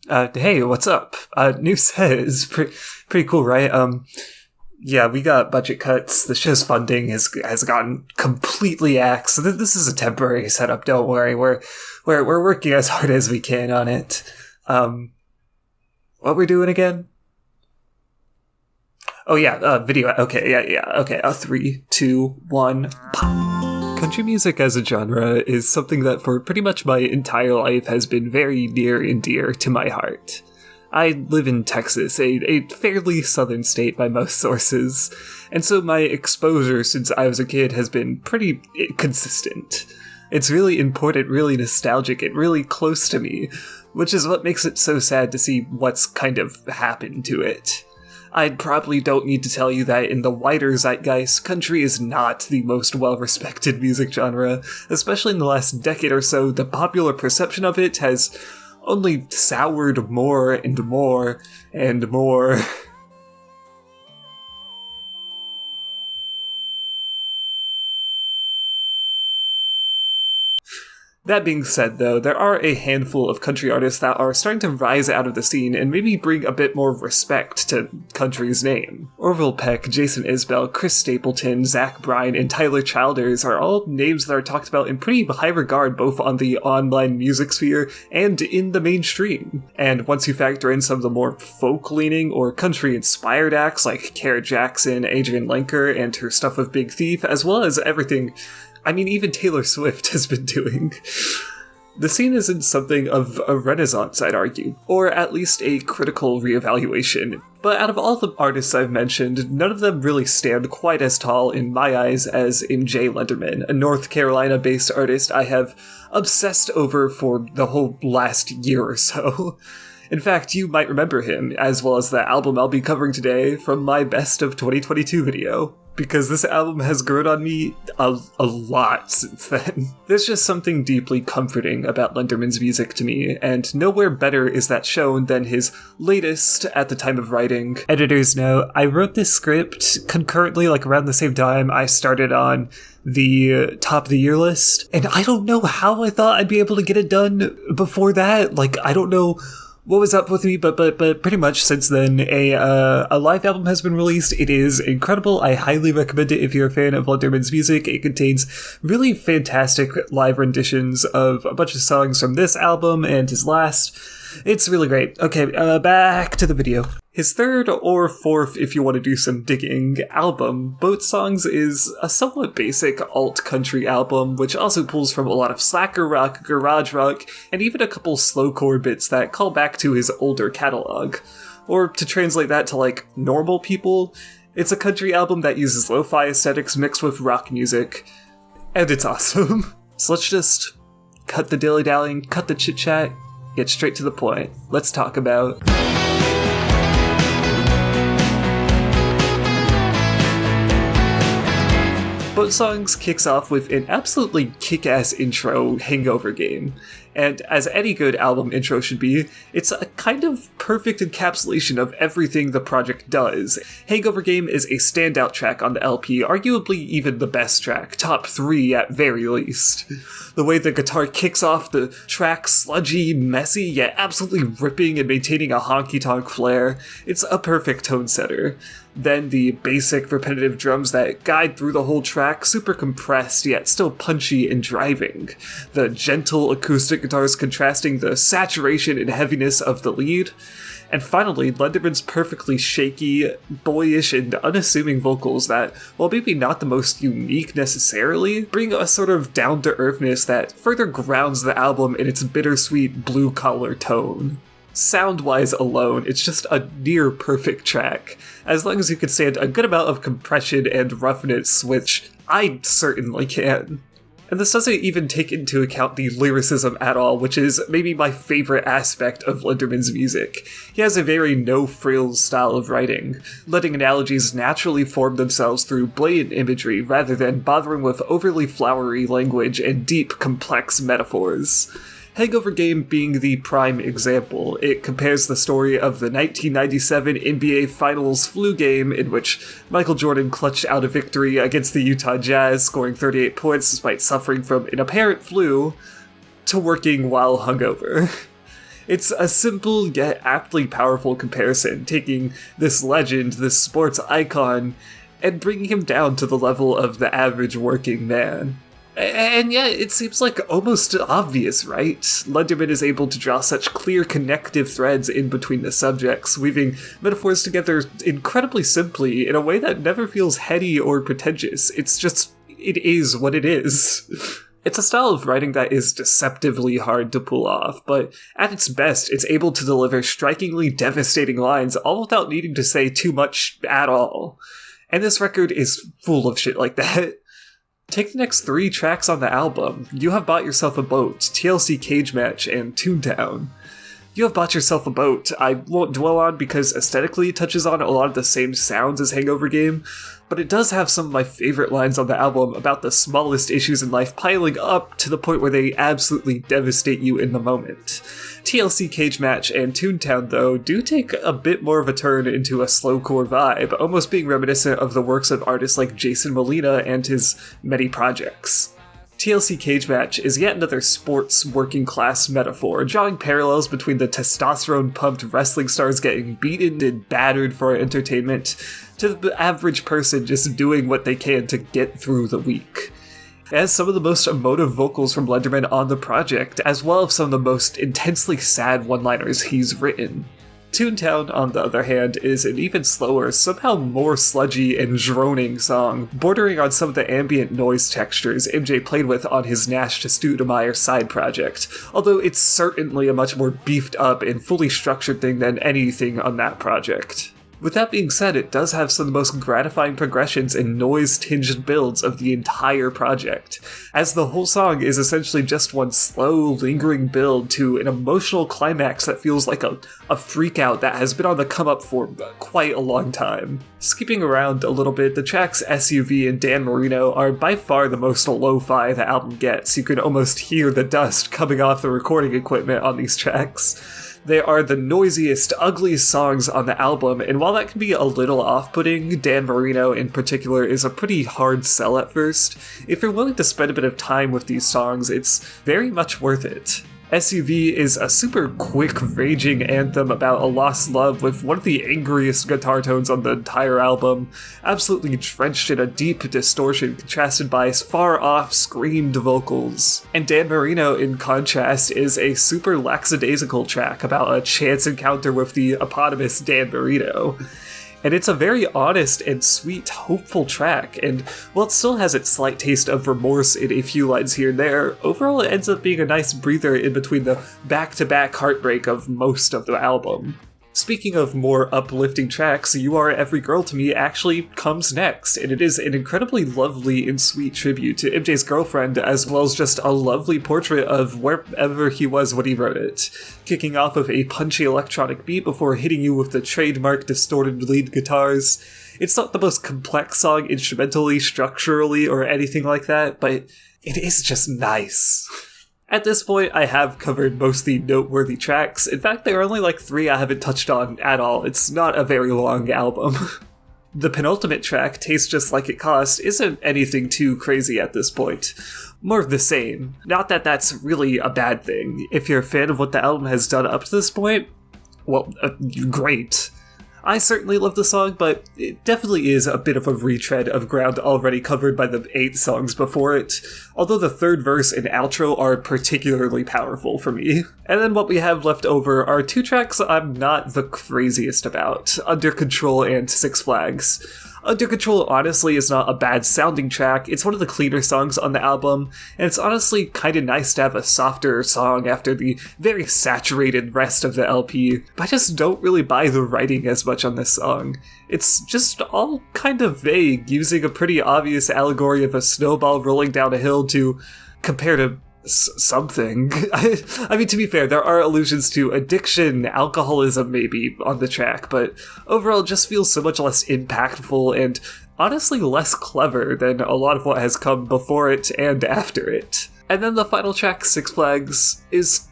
Hey, what's up? New set is pretty cool, right? Yeah, we got budget cuts. The show's funding has gotten completely axed. So this is a temporary setup. Don't worry. We're working as hard as we can on it. What we're doing again? Oh yeah, video. Okay, yeah. Okay, 3, 2, 1. Pop. Country music as a genre is something that for pretty much my entire life has been very near and dear to my heart. I live in Texas, a fairly southern state by most sources, and so my exposure since I was a kid has been pretty consistent. It's really important, really nostalgic, and really close to me, which is what makes it so sad to see what's kind of happened to it. I probably don't need to tell you that in the wider zeitgeist, country is not the most well-respected music genre. Especially in the last decade or so, the popular perception of it has only soured more and more and more. That being said, though, there are a handful of country artists that are starting to rise out of the scene and maybe bring a bit more respect to country's name. Orville Peck, Jason Isbell, Chris Stapleton, Zach Bryan, and Tyler Childers are all names that are talked about in pretty high regard both on the online music sphere and in the mainstream. And once you factor in some of the more folk-leaning or country-inspired acts like Kara Jackson, Adrienne Lenker, and her stuff with Big Thief, as well as everything even Taylor Swift has been doing. The scene is in something of a renaissance, I'd argue, or at least a critical reevaluation. But out of all the artists I've mentioned, none of them really stand quite as tall in my eyes as MJ Lenderman, a North Carolina-based artist I have obsessed over for the whole last year or so. In fact, you might remember him, as well as the album I'll be covering today from my Best of 2022 video, because this album has grown on me a lot since then. There's just something deeply comforting about Lenderman's music to me, and nowhere better is that shown than his latest at the time of writing. Editor's note, I wrote this script concurrently, around the same time I started on the top of the year list, and I don't know how I thought I'd be able to get it done before that. I don't know what was up with me, but pretty much since then, a live album has been released. It is incredible. I highly recommend it if you're a fan of Lenderman's music. It contains really fantastic live renditions of a bunch of songs from this album and his last. It's really great. Okay, back to the video. His third or fourth, if you want to do some digging, album, Boat Songs, is a somewhat basic alt-country album, which also pulls from a lot of slacker rock, garage rock, and even a couple slowcore bits that call back to his older catalog. Or to translate that to, normal people, it's a country album that uses lo-fi aesthetics mixed with rock music, and it's awesome. So let's just cut the dilly-dallying, cut the chit-chat, get straight to the point. Let's talk about Boat Songs kicks off with an absolutely kick-ass intro, Hangover Game. And as any good album intro should be, it's a kind of perfect encapsulation of everything the project does. Hangover Game is a standout track on the LP, arguably even the best track, top 3 at very least. The way the guitar kicks off the track, sludgy, messy, yet absolutely ripping and maintaining a honky-tonk flair, it's a perfect tone setter. Then the basic repetitive drums that guide through the whole track, super compressed yet still punchy and driving. The gentle acoustic guitars contrasting the saturation and heaviness of the lead. And finally, Lenderman's perfectly shaky, boyish, and unassuming vocals that, while maybe not the most unique necessarily, bring a sort of down-to-earthness that further grounds the album in its bittersweet blue-collar tone. Sound-wise alone, it's just a near-perfect track, as long as you can stand a good amount of compression and roughness, which I certainly can. And this doesn't even take into account the lyricism at all, which is maybe my favorite aspect of Lenderman's music. He has a very no-frills style of writing, letting analogies naturally form themselves through blatant imagery rather than bothering with overly flowery language and deep, complex metaphors. Hangover Game being the prime example. It compares the story of the 1997 NBA Finals flu game in which Michael Jordan clutched out a victory against the Utah Jazz, scoring 38 points despite suffering from an apparent flu, to working while hungover. It's a simple yet aptly powerful comparison, taking this legend, this sports icon, and bringing him down to the level of the average working man. And yet, it seems like almost obvious, right? Lenderman is able to draw such clear connective threads in between the subjects, weaving metaphors together incredibly simply in a way that never feels heady or pretentious. It is what it is. It's a style of writing that is deceptively hard to pull off, but at its best, it's able to deliver strikingly devastating lines all without needing to say too much at all. And this record is full of shit like that. Take the next 3 tracks on the album: You Have Bought Yourself a Boat, TLC Cage Match, and Toontown. You Have Bought Yourself a Boat I won't dwell on because aesthetically it touches on a lot of the same sounds as Hangover Game, but it does have some of my favorite lines on the album about the smallest issues in life piling up to the point where they absolutely devastate you in the moment. TLC Cage Match and Toontown, though, do take a bit more of a turn into a slowcore vibe, almost being reminiscent of the works of artists like Jason Molina and his many projects. TLC Cage Match is yet another sports working class metaphor, drawing parallels between the testosterone-pumped wrestling stars getting beaten and battered for entertainment to the average person just doing what they can to get through the week. It has some of the most emotive vocals from Lenderman on the project, as well as some of the most intensely sad one-liners he's written. Toontown, on the other hand, is an even slower, somehow more sludgy and droning song, bordering on some of the ambient noise textures MJ played with on his Nash to Stoudemire side project, although it's certainly a much more beefed up and fully structured thing than anything on that project. With that being said, it does have some of the most gratifying progressions and noise-tinged builds of the entire project, as the whole song is essentially just one slow, lingering build to an emotional climax that feels like a freak-out that has been on the come-up for quite a long time. Skipping around a little bit, the tracks SUV and Dan Marino are by far the most lo-fi the album gets. You can almost hear the dust coming off the recording equipment on these tracks. They are the noisiest, ugliest songs on the album, and while that can be a little off-putting, Dan Marino in particular is a pretty hard sell at first. If you're willing to spend a bit of time with these songs, it's very much worth it. SUV is a super quick, raging anthem about a lost love with one of the angriest guitar tones on the entire album, absolutely drenched in a deep distortion contrasted by far-off screamed vocals. And Dan Marino, in contrast, is a super lackadaisical track about a chance encounter with the eponymous Dan Marino. And it's a very honest and sweet, hopeful track, and while it still has its slight taste of remorse in a few lines here and there, overall it ends up being a nice breather in between the back-to-back heartbreak of most of the album. Speaking of more uplifting tracks, You Are Every Girl to Me actually comes next, and it is an incredibly lovely and sweet tribute to MJ's girlfriend, as well as just a lovely portrait of wherever he was when he wrote it, kicking off of a punchy electronic beat before hitting you with the trademark distorted lead guitars. It's not the most complex song instrumentally, structurally, or anything like that, but it is just nice. At this point, I have covered most of the noteworthy tracks. In fact, there are only like 3 I haven't touched on at all. It's not a very long album. The penultimate track, Taste Just Like It Cost, isn't anything too crazy at this point. More of the same. Not that that's really a bad thing. If you're a fan of what the album has done up to this point, well, great. I certainly love the song, but it definitely is a bit of a retread of ground already covered by the 8 songs before it, although the third verse and outro are particularly powerful for me. And then what we have left over are 2 tracks I'm not the craziest about, Under Control and Six Flags. Under Control honestly is not a bad sounding track, it's one of the cleaner songs on the album, and it's honestly kinda nice to have a softer song after the very saturated rest of the LP, but I just don't really buy the writing as much on this song. It's just all kind of vague, using a pretty obvious allegory of a snowball rolling down a hill to compare to something. I mean, to be fair, there are allusions to addiction, alcoholism maybe on the track, but overall it just feels so much less impactful and honestly less clever than a lot of what has come before it and after it. And then the final track, Six Flags, is...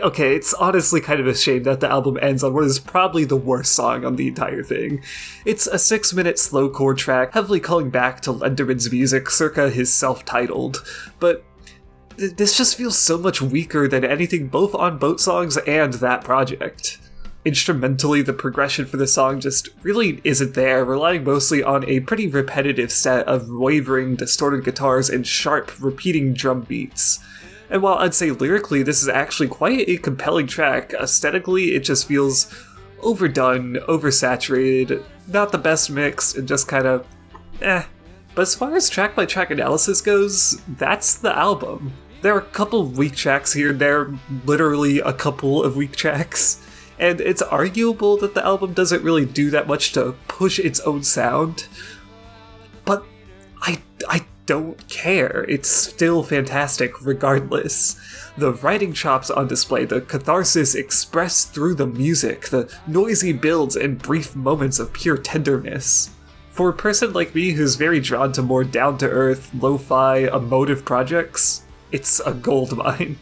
okay, it's honestly kind of a shame that the album ends on what is probably the worst song on the entire thing. It's a 6-minute slowcore track, heavily calling back to Lenderman's music circa his self-titled, but this just feels so much weaker than anything both on Boat Songs and that project. Instrumentally, the progression for the song just really isn't there, relying mostly on a pretty repetitive set of wavering, distorted guitars and sharp, repeating drum beats. And while I'd say lyrically this is actually quite a compelling track, aesthetically it just feels overdone, oversaturated, not the best mix, and just kind of eh. But as far as track-by-track analysis goes, that's the album. There are a couple weak tracks here and there, literally a couple of weak tracks. And it's arguable that the album doesn't really do that much to push its own sound, but I don't care. It's still fantastic regardless. The writing chops on display, the catharsis expressed through the music, the noisy builds and brief moments of pure tenderness. For a person like me who's very drawn to more down-to-earth, lo-fi, emotive projects, it's a goldmine.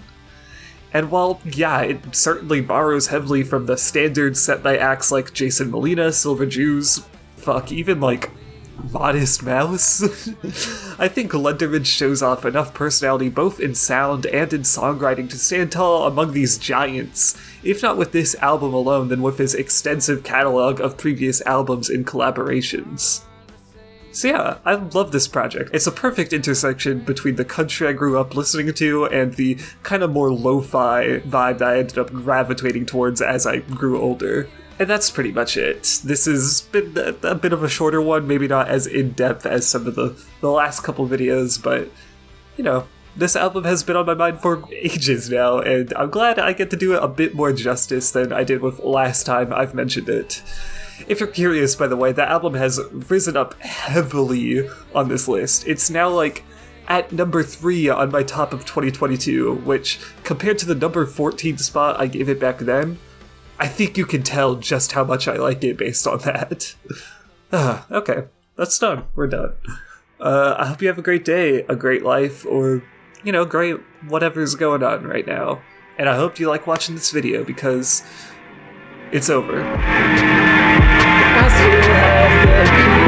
And while, yeah, it certainly borrows heavily from the standards set by acts like Jason Molina, Silver Jews, even like Modest Mouse, I think Lenderman shows off enough personality both in sound and in songwriting to stand tall among these giants, if not with this album alone, then with his extensive catalog of previous albums and collaborations. So yeah, I love this project. It's a perfect intersection between the country I grew up listening to and the kind of more lo-fi vibe that I ended up gravitating towards as I grew older. And that's pretty much it. This has been a bit of a shorter one, maybe not as in-depth as some of the last couple videos, but, you know, this album has been on my mind for ages now, and I'm glad I get to do it a bit more justice than I did with last time I've mentioned it. If you're curious, by the way, that album has risen up heavily on this list. It's now, like, at number 3 on my top of 2022, which, compared to the number 14 spot I gave it back then, I think you can tell just how much I like it based on that. Okay, that's done. We're done. I hope you have a great day, a great life, or, you know, great whatever's going on right now. And I hope you like watching this video, because it's over. I still have the